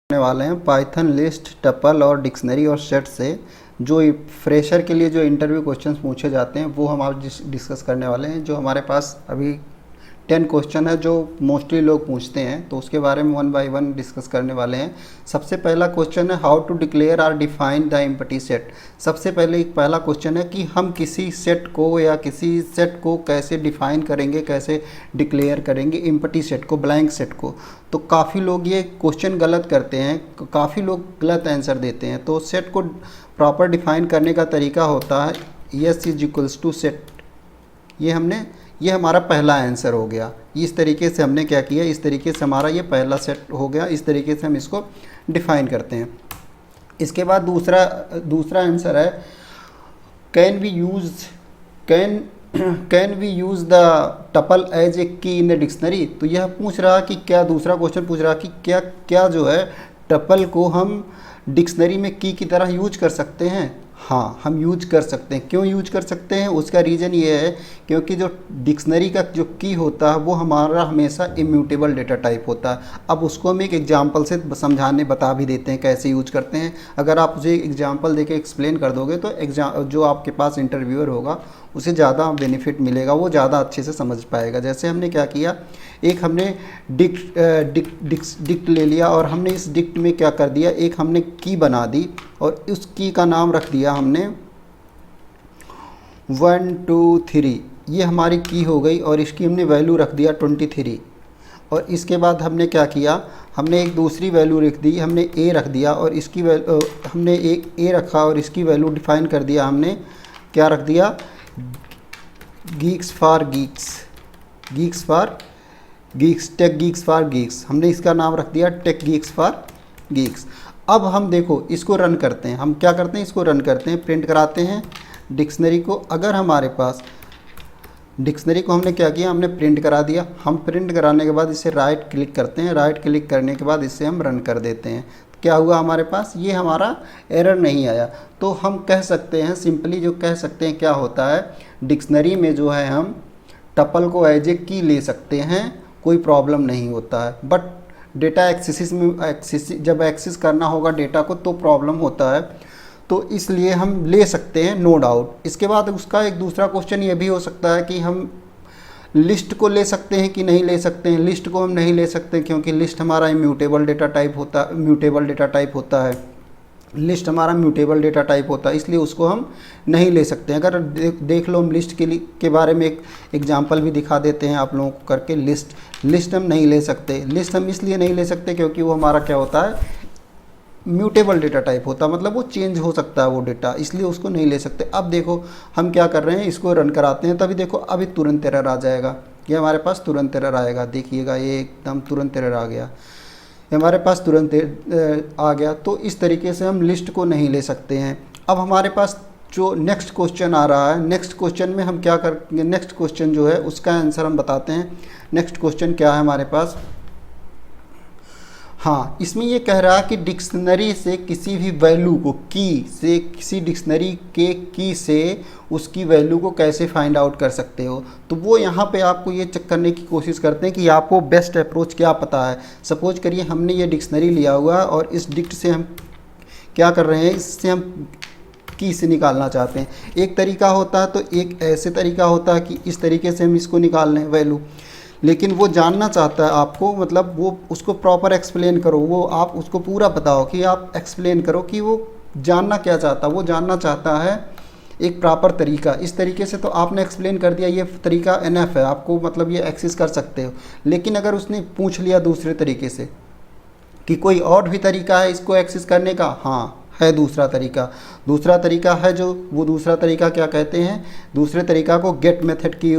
करने वाले हैं पाइथन लिस्ट, टपल और डिक्शनरी और सेट से जो फ्रेशर के लिए जो इंटरव्यू क्वेश्चंस पूछे जाते हैं वो हम आज डिस्कस करने वाले हैं। जो हमारे पास अभी 10 क्वेश्चन है जो मोस्टली लोग पूछते हैं, तो उसके बारे में वन बाय वन डिस्कस करने वाले हैं। सबसे पहला क्वेश्चन है how to declare or define the empty set. सबसे पहले एक पहला क्वेश्चन है कि हम किसी सेट को या किसी सेट को कैसे डिफाइन करेंगे, कैसे डिक्लेयर करेंगे एम्प्टी सेट को, ब्लैंक सेट को। तो काफ़ी लोग ये क्वेश्चन गलत करते हैं, काफ़ी लोग गलत आंसर देते हैं। तो सेट को प्रॉपर डिफाइन करने का तरीका होता है s is equals to set. ये हमारा पहला आंसर हो गया। इस तरीके से हमने क्या किया, इस तरीके से हमारा ये पहला सेट हो गया। इस तरीके से हम इसको डिफाइन करते हैं। इसके बाद दूसरा आंसर है can we use the tuple as a key in the dictionary. तो यह पूछ रहा कि क्या, दूसरा क्वेश्चन पूछ रहा कि क्या जो है टपल को हम डिक्शनरी में की तरह यूज कर सकते हैं। हाँ, हम यूज कर सकते हैं। क्यों यूज कर सकते हैं, उसका रीज़न ये है क्योंकि जो डिक्शनरी का जो की होता है वो हमारा हमेशा इम्यूटेबल डेटा टाइप होता है। अब उसको हम एक एग्जांपल से बता भी देते हैं कैसे यूज करते हैं। अगर आप उसे एग्जांपल देके एक्सप्लेन कर दोगे तो जो आपके पास इंटरव्यूअर होगा उसे ज़्यादा बेनिफिट मिलेगा, वो ज़्यादा अच्छे से समझ पाएगा। जैसे हमने क्या किया, एक हमने डिक्ट ले लिया और हमने इस डिक्ट में क्या कर दिया, एक हमने की बना दी और उस की का नाम रख दिया हमने 1 2 3। ये हमारी की हो गई और इसकी हमने वैल्यू रख दिया 23। और इसके बाद हमने क्या किया, हमने एक दूसरी वैल्यू रख दी, हमने ए रख दिया और इसकी हमने एक ए रखा और इसकी वैल्यू डिफाइन कर दिया। हमने क्या रख दिया, टेक गीक्स फॉर गीक्स। हमने इसका नाम रख दिया टेक गीक्स फॉर गीक्स। अब हम देखो इसको रन करते हैं। हम क्या करते हैं, इसको रन करते हैं, प्रिंट कराते हैं डिक्शनरी को। अगर हमारे पास डिक्शनरी को हमने क्या किया, हमने प्रिंट करा दिया। हम प्रिंट कराने के बाद इसे राइट क्लिक करते हैं। राइट क्लिक करने के बाद इसे हम रन कर देते हैं। क्या हुआ हमारे पास, ये हमारा एरर नहीं आया। तो हम कह सकते हैं, सिंपली जो कह सकते हैं क्या होता है, डिक्शनरी में जो है हम टपल को एज ए की ले सकते हैं, कोई प्रॉब्लम नहीं होता है। बट डेटा जब एक्सेस करना होगा डेटा को तो प्रॉब्लम होता है। तो इसलिए हम ले सकते हैं, नो डाउट। इसके बाद उसका एक दूसरा क्वेश्चन ये भी हो सकता है कि हम लिस्ट को ले सकते हैं कि नहीं ले सकते हैं। लिस्ट को हम नहीं ले सकते क्योंकि लिस्ट हमारा म्यूटेबल डेटा टाइप होता है। लिस्ट हमारा म्यूटेबल डेटा टाइप होता है, इसलिए उसको हम नहीं ले सकते हैं। अगर देख लो, हम लिस्ट के बारे में एक एग्जांपल भी दिखा देते हैं आप लोगों को करके। लिस्ट हम नहीं ले सकते। लिस्ट हम इसलिए नहीं ले सकते क्योंकि वो हमारा क्या होता है, म्यूटेबल डेटा टाइप होता है, मतलब वो चेंज हो सकता है वो डेटा, इसलिए उसको नहीं ले सकते। अब देखो हम क्या कर रहे हैं, इसको रन कराते हैं, तभी देखो अभी तुरंत एरर आ जाएगा। ये हमारे पास तुरंत एरर आएगा, देखिएगा ये एकदम तुरंत एरर आ गया, हमारे पास तुरंत आ गया। तो इस तरीके से हम लिस्ट को नहीं ले सकते हैं। अब हमारे पास जो नेक्स्ट क्वेश्चन आ रहा है, नेक्स्ट क्वेश्चन में हम क्या करेंगे, नेक्स्ट क्वेश्चन जो है उसका आंसर हम बताते हैं। नेक्स्ट क्वेश्चन क्या है हमारे पास, हाँ, इसमें ये कह रहा है कि डिक्शनरी से किसी भी वैल्यू को, किसी डिक्शनरी के की से उसकी वैल्यू को कैसे फाइंड आउट कर सकते हो। तो वो यहाँ पे आपको ये चेक करने की कोशिश करते हैं कि आपको बेस्ट अप्रोच क्या पता है। सपोज करिए हमने ये डिक्शनरी लिया हुआ है और इस डिक्ट से हम क्या कर रहे हैं, इससे हम की से निकालना चाहते हैं। एक तरीका होता है, तो एक ऐसे तरीका होता है कि इस तरीके से हम इसको निकाल लें वैल्यू। लेकिन वो जानना चाहता है आपको, मतलब वो उसको प्रॉपर एक्सप्लेन करो, वो आप उसको पूरा बताओ कि आप एक्सप्लेन करो कि वो जानना क्या चाहता है। वो जानना चाहता है एक प्रॉपर तरीका। इस तरीके से तो आपने एक्सप्लेन कर दिया, ये तरीका एनएफ है आपको, मतलब ये एक्सेस कर सकते हो। लेकिन अगर उसने पूछ लिया दूसरे तरीके से कि कोई और भी तरीका है इसको एक्सेस करने का, हाँ है दूसरा तरीका है। जो वो दूसरा तरीका क्या कहते हैं, दूसरे तरीका को गेट मेथड की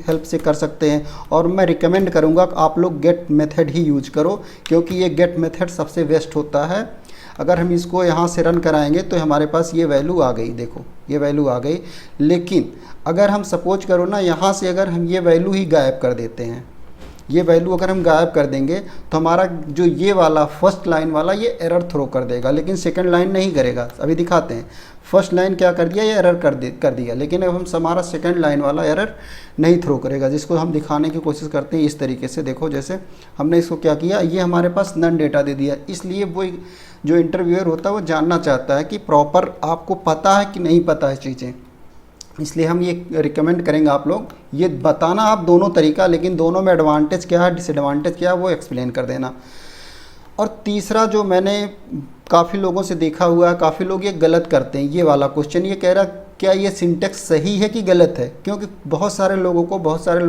हेल्प से कर सकते हैं। और मैं रिकमेंड करूँगा कि आप लोग गेट मेथड ही यूज करो, क्योंकि ये गेट मेथड सबसे बेस्ट होता है। अगर हम इसको यहाँ से रन कराएंगे तो हमारे पास ये वैल्यू आ गई, देखो ये वैल्यू आ गई। लेकिन अगर हम सपोज करो ना, यहाँ से अगर हम ये वैल्यू ही गायब कर देते हैं, ये वैल्यू अगर हम गायब कर देंगे तो हमारा जो ये वाला फर्स्ट लाइन वाला ये एरर थ्रो कर देगा, लेकिन सेकंड लाइन नहीं करेगा। अभी दिखाते हैं, फर्स्ट लाइन क्या कर दिया, ये एरर कर दिया, लेकिन अब हम हमारा सेकंड लाइन वाला एरर नहीं थ्रो करेगा, जिसको हम दिखाने की कोशिश करते हैं इस तरीके से। देखो जैसे हमने इसको क्या किया, ये हमारे पास नन डेटा दे दिया, इसलिए वो जो इंटरव्यूअर होता है वो जानना चाहता है कि प्रॉपर आपको पता है कि नहीं पता है चीज़ें, इसलिए हम ये रिकमेंड करेंगे आप लोग ये बताना आप दोनों तरीका, लेकिन दोनों में एडवांटेज क्या है डिसएडवांटेज क्या है वो एक्सप्लेन कर देना। और तीसरा जो मैंने काफ़ी लोगों से देखा हुआ है, काफ़ी लोग ये गलत करते हैं, ये वाला क्वेश्चन ये कह रहा क्या ये सिंटेक्स सही है कि गलत है, क्योंकि बहुत सारे लोगों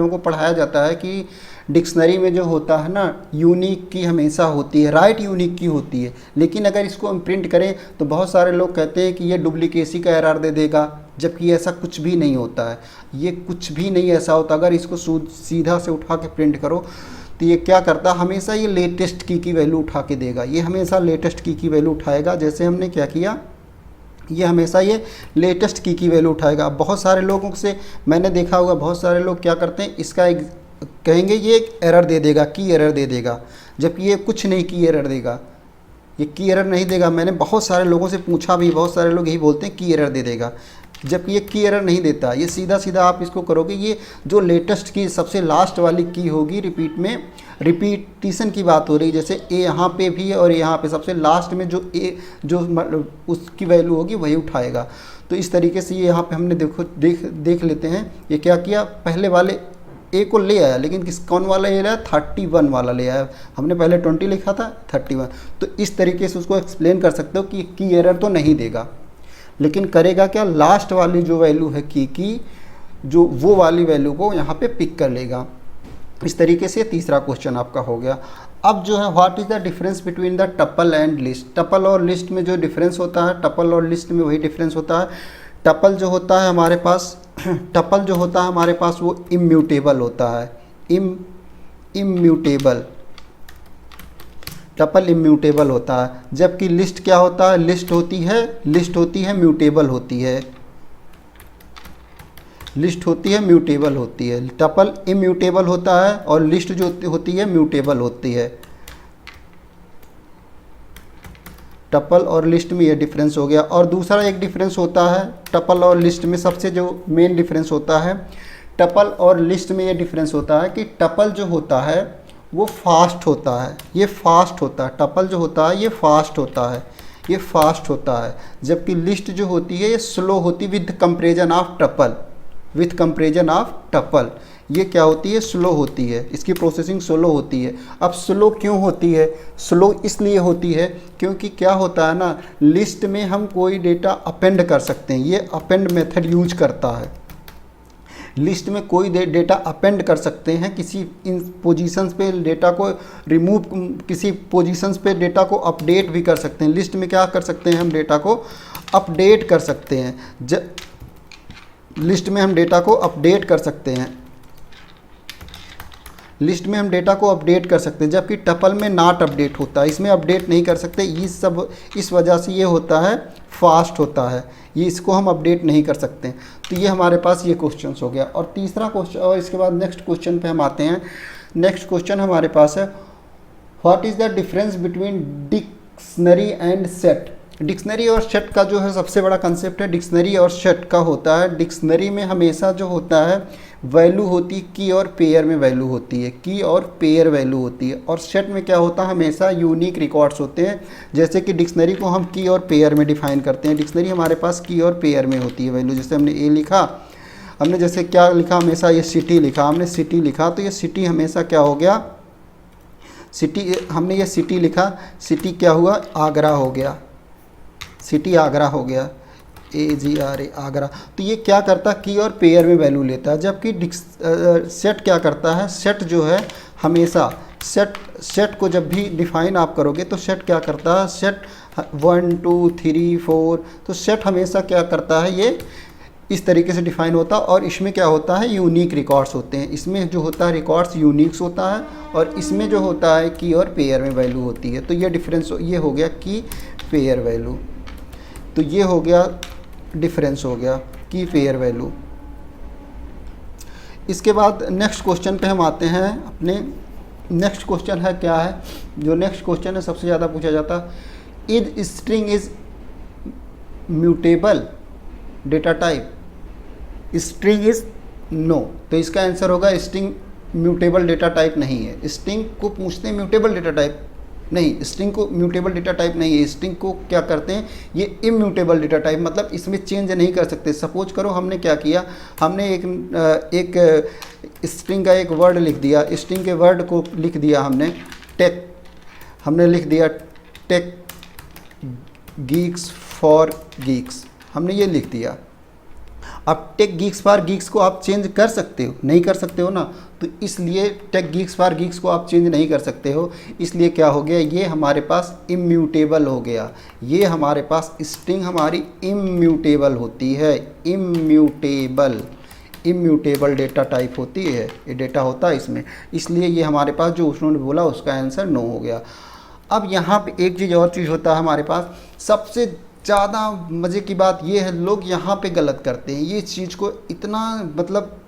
को पढ़ाया जाता है कि डिक्शनरी में जो होता है ना यूनिक की हमेशा होती है, राइट यूनिक की होती है, लेकिन अगर इसको हम प्रिंट करें तो बहुत सारे लोग कहते हैं कि ये डुप्लीकेसी का एरर दे देगा, जबकि ऐसा कुछ भी नहीं होता है, ये कुछ भी नहीं ऐसा होता। अगर इसको सीधा से उठा के प्रिंट करो तो ये क्या करता है, हमेशा ये लेटेस्ट की वैल्यू उठा के देगा, ये हमेशा लेटेस्ट की वैल्यू उठाएगा। जैसे हमने क्या किया, ये हमेशा ये लेटेस्ट की वैल्यू उठाएगा। अब बहुत सारे लोगों से मैंने देखा हुआ, बहुत सारे लोग क्या करते हैं, इसका एक कहेंगे ये एक एरर दे देगा, की एरर दे देगा, जबकि ये कुछ नहीं की एरर देगा, ये की एरर नहीं देगा। मैंने बहुत सारे लोगों से पूछा भी, बहुत सारे लोग यही बोलते हैं की एरर दे देगा, जबकि ये की एरर नहीं देता। ये सीधा सीधा आप इसको करोगे, ये जो लेटेस्ट की सबसे लास्ट वाली की होगी, रिपीट में रिपीटिशन की बात हो रही, जैसे ए यहाँ पे भी है और यहाँ पे सबसे लास्ट में जो ए जो उसकी वैल्यू होगी वही उठाएगा। तो इस तरीके से ये यहाँ पे हमने देख लेते हैं, ये क्या किया, पहले वाले ए को ले आया, लेकिन कौन वाला ले आया, 31 वाला ले आया। हमने पहले 20 लिखा था, 31। तो इस तरीके से उसको एक्सप्लेन कर सकते हो कि की एरर तो नहीं देगा, लेकिन करेगा क्या, लास्ट वाली जो वैल्यू है की जो वो वाली वैल्यू को यहाँ पे पिक कर लेगा। इस तरीके से तीसरा क्वेश्चन आपका हो गया। अब जो है what is the difference between the tuple and list. Tuple और लिस्ट में जो डिफरेंस होता है, टपल और लिस्ट में वही डिफरेंस होता है। टपल जो होता है हमारे पास वो इम्यूटेबल होता है, इम्यूटेबल, टपल इम्यूटेबल होता है, जबकि लिस्ट क्या होता है, लिस्ट होती है म्यूटेबल होती है, लिस्ट होती है म्यूटेबल होती है। टपल इम्यूटेबल होता है और लिस्ट जो होती है म्यूटेबल होती है। टपल और लिस्ट में ये डिफरेंस हो गया। और दूसरा एक डिफरेंस होता है टपल और लिस्ट में, सबसे जो मेन डिफरेंस होता है टपल और लिस्ट में ये डिफरेंस होता है कि टपल जो होता है वो फास्ट होता है, ये फास्ट होता है, टपल जो होता है ये फास्ट होता है, ये फास्ट होता है, जबकि लिस्ट जो होती है ये स्लो होती है with comparison of tuple, with comparison of tuple. ये क्या होती है, स्लो होती है, इसकी प्रोसेसिंग स्लो होती है। अब स्लो क्यों होती है, स्लो इसलिए होती है क्योंकि क्या होता है ना, लिस्ट में हम कोई डेटा अपेंड कर सकते हैं, ये अपेंड मेथड यूज करता है। लिस्ट में कोई डेटा अपेंड कर सकते हैं, किसी इन पोजीशंस पे डेटा को रिमूव, किसी पोजीशंस पे डेटा को अपडेट भी कर सकते हैं। लिस्ट में क्या कर सकते हैं, हम डेटा को अपडेट कर सकते हैं, लिस्ट में हम डेटा को अपडेट कर सकते हैं, लिस्ट में हम डेटा को अपडेट कर सकते हैं, जबकि टपल में नॉट अपडेट होता है, इसमें अपडेट नहीं कर सकते। इस वजह से ये होता है फास्ट होता है, ये इसको हम अपडेट नहीं कर सकते। तो ये हमारे पास ये क्वेश्चंस हो गया। और तीसरा क्वेश्चन, और इसके बाद नेक्स्ट क्वेश्चन पे हम आते हैं। नेक्स्ट क्वेश्चन हमारे पास है what is the difference between dictionary and set. Dictionary और सेट का जो है सबसे बड़ा कंसेप्ट है डिक्शनरी और सेट का होता है। डिक्शनरी में हमेशा जो होता है वैल्यू होती है की और पेयर में वैल्यू होती है, की और पेयर वैल्यू होती है। और सेट में क्या होता है, हमेशा यूनिक रिकॉर्ड्स होते हैं। जैसे कि डिक्शनरी को हम की और पेयर में डिफाइन करते हैं, डिक्शनरी हमारे पास की और पेयर में होती है वैल्यू। जैसे हमने ए लिखा, हमने जैसे क्या लिखा, हमेशा ये सिटी लिखा, हमने सिटी लिखा तो ये सिटी हमेशा क्या हो गया, सिटी, हमने ये सिटी लिखा, सिटी क्या हुआ, आगरा हो गया, सिटी आगरा हो गया, AGRA आगरा। तो ये क्या करता है, की और पेयर में वैल्यू लेता है। जबकि सेट क्या करता है, सेट जो है हमेशा सेट को जब भी डिफाइन आप करोगे तो सेट क्या करता है, सेट 1 2 3 4, तो सेट हमेशा क्या करता है, ये इस तरीके से डिफाइन होता है। और इसमें क्या होता है, यूनिक रिकॉर्ड्स होते हैं, इसमें जो होता है रिकॉर्ड्स यूनिक्स होता है, और इसमें जो होता है की और पेयर में वैल्यू होती है। तो ये डिफरेंस, ये हो गया की पेयर वैल्यू, तो ये हो गया डिफरेंस हो गया की पेयर वैल्यू। इसके बाद नेक्स्ट क्वेश्चन पे हम आते हैं अपने नेक्स्ट क्वेश्चन है, क्या है जो नेक्स्ट क्वेश्चन है सबसे ज़्यादा पूछा जाता, is string is mutable data type, string is no. तो इसका आंसर होगा स्ट्रिंग म्यूटेबल डेटा टाइप नहीं है। स्ट्रिंग को पूछते हैं म्यूटेबल डेटा टाइप नहीं, स्ट्रिंग को म्यूटेबल डेटा टाइप नहीं है। स्ट्रिंग को क्या करते हैं, ये इम्यूटेबल डेटा टाइप, मतलब इसमें चेंज नहीं कर सकते। सपोज करो हमने क्या किया, हमने एक स्ट्रिंग का एक वर्ड लिख दिया, स्ट्रिंग के वर्ड को लिख दिया हमने टेक, हमने लिख दिया टेक गीक्स फॉर गीक्स, हमने ये लिख दिया। अब टेक गीक्स फॉर गीक्स को आप चेंज कर सकते हो, नहीं कर सकते हो ना, तो इसलिए टेक गीक्स फॉर गीक्स को आप चेंज नहीं कर सकते हो, इसलिए क्या हो गया, ये हमारे पास इम्यूटेबल हो गया। ये हमारे पास स्ट्रिंग हमारी इम्यूटेबल होती है, इम्यूटेबल डेटा टाइप होती है, ये डेटा होता है इसमें, इसलिए ये हमारे पास जो उन्होंने बोला उसका आंसर नो हो गया। अब यहाँ पे एक चीज़ और चीज़ होता है हमारे पास, सबसे ज़्यादा मज़े की बात ये है, लोग यहाँ पे गलत करते हैं ये चीज़ को, इतना मतलब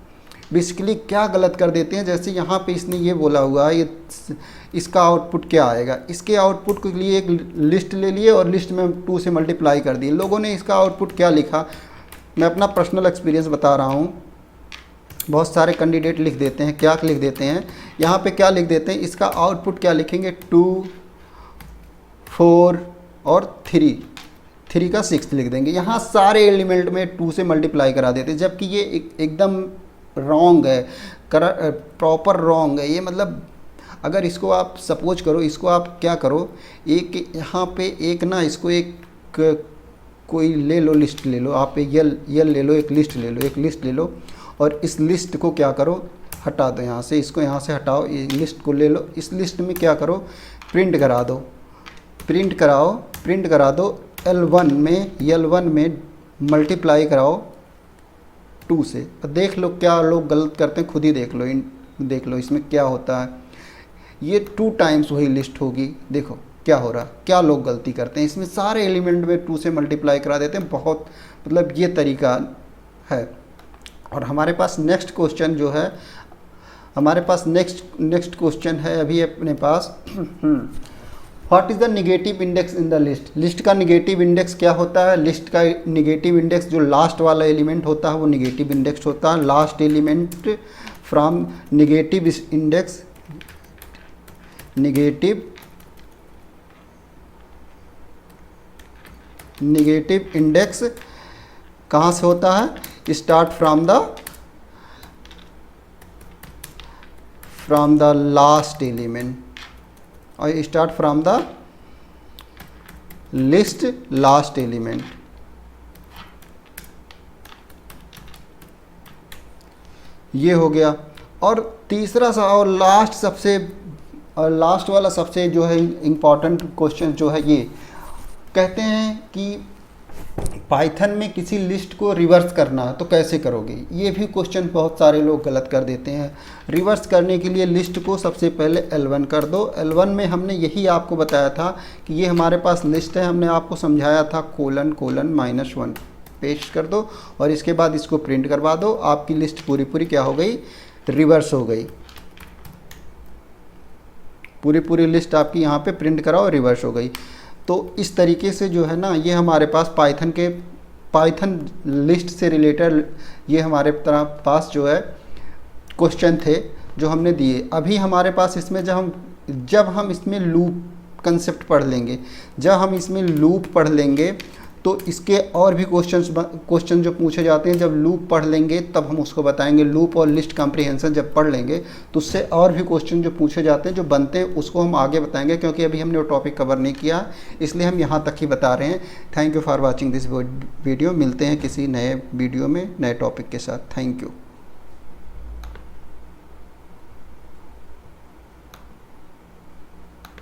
बेसिकली क्या गलत कर देते हैं। जैसे यहाँ पे इसने ये बोला हुआ है, ये इसका आउटपुट क्या आएगा, इसके आउटपुट के लिए एक लिस्ट ले लिए और लिस्ट में 2 से मल्टीप्लाई कर दिए। लोगों ने इसका आउटपुट क्या लिखा, मैं अपना पर्सनल एक्सपीरियंस बता रहा हूँ, बहुत सारे कैंडिडेट लिख देते हैं, क्या लिख देते हैं यहाँ पे, क्या लिख देते हैं, इसका आउटपुट क्या लिखेंगे 2 4 और 3 का 6 लिख देंगे। यहाँ सारे एलिमेंट में 2 से मल्टीप्लाई करा देते हैं, जबकि ये एकदम रॉन्ग है, प्रॉपर रॉन्ग है ये। मतलब अगर इसको आप सपोज करो, इसको आप क्या करो, एक यहाँ पे एक ना, इसको एक कोई ले लो, लिस्ट ले लो, आप यल ले लो, एक लिस्ट ले लो और इस लिस्ट को क्या करो, हटा दो यहाँ से, इसको यहाँ से हटाओ, ये लिस्ट को ले लो, इस लिस्ट में क्या करो, प्रिंट करा दो, प्रिंट करा दो L1 में मल्टीप्लाई कराओ 2 से। देख लो क्या लोग गलत करते हैं, खुद ही देख लो इसमें क्या होता है। ये 2 टाइम्स वही लिस्ट होगी, देखो क्या हो रहा, क्या लोग गलती करते हैं, इसमें सारे एलिमेंट में 2 से मल्टीप्लाई करा देते हैं। बहुत मतलब ये तरीका है। और हमारे पास नेक्स्ट क्वेश्चन जो है, हमारे पास नेक्स्ट क्वेश्चन है अभी अपने पास, what is the negative index in the list. List का निगेटिव इंडेक्स क्या होता है, लिस्ट का निगेटिव इंडेक्स जो लास्ट वाला एलिमेंट होता है वो निगेटिव इंडेक्स होता है। Last element from negative index, negative index कहाँ से होता है, start from the last element और start from the list last element. ये हो गया। और तीसरा सा और लास्ट वाला सबसे जो है इम्पॉर्टेंट क्वेश्चन जो है, ये कहते हैं कि पाइथन में किसी लिस्ट को रिवर्स करना है तो कैसे करोगे। ये भी क्वेश्चन बहुत सारे लोग गलत कर देते हैं। रिवर्स करने के लिए लिस्ट को सबसे पहले L1 कर दो। L1 में हमने यही आपको बताया था कि ये हमारे पास लिस्ट है, हमने आपको समझाया था ::-1 पेस्ट कर दो और इसके बाद इसको प्रिंट करवा दो। आपकी लिस्ट पूरी क्या हो गई, रिवर्स हो गई। पूरी लिस्ट आपकी यहाँ पे प्रिंट कराओ, रिवर्स हो गई। तो इस तरीके से जो है ना, ये हमारे पास पाइथन लिस्ट से रिलेटेड ये हमारे पास जो है क्वेश्चन थे जो हमने दिए। अभी हमारे पास इसमें जब हम इसमें लूप कंसेप्ट पढ़ लेंगे, जब हम इसमें लूप पढ़ लेंगे तो इसके और भी क्वेश्चन जो पूछे जाते हैं, जब लूप पढ़ लेंगे तब हम उसको बताएंगे। लूप और लिस्ट कॉम्प्रिहेंशन जब पढ़ लेंगे तो उससे और भी क्वेश्चन जो पूछे जाते हैं, जो बनते हैं, उसको हम आगे बताएंगे, क्योंकि अभी हमने वो टॉपिक कवर नहीं किया, इसलिए हम यहाँ तक ही बता रहे हैं। Thank you for watching this video. मिलते हैं किसी नए वीडियो में नए टॉपिक के साथ। Thank you.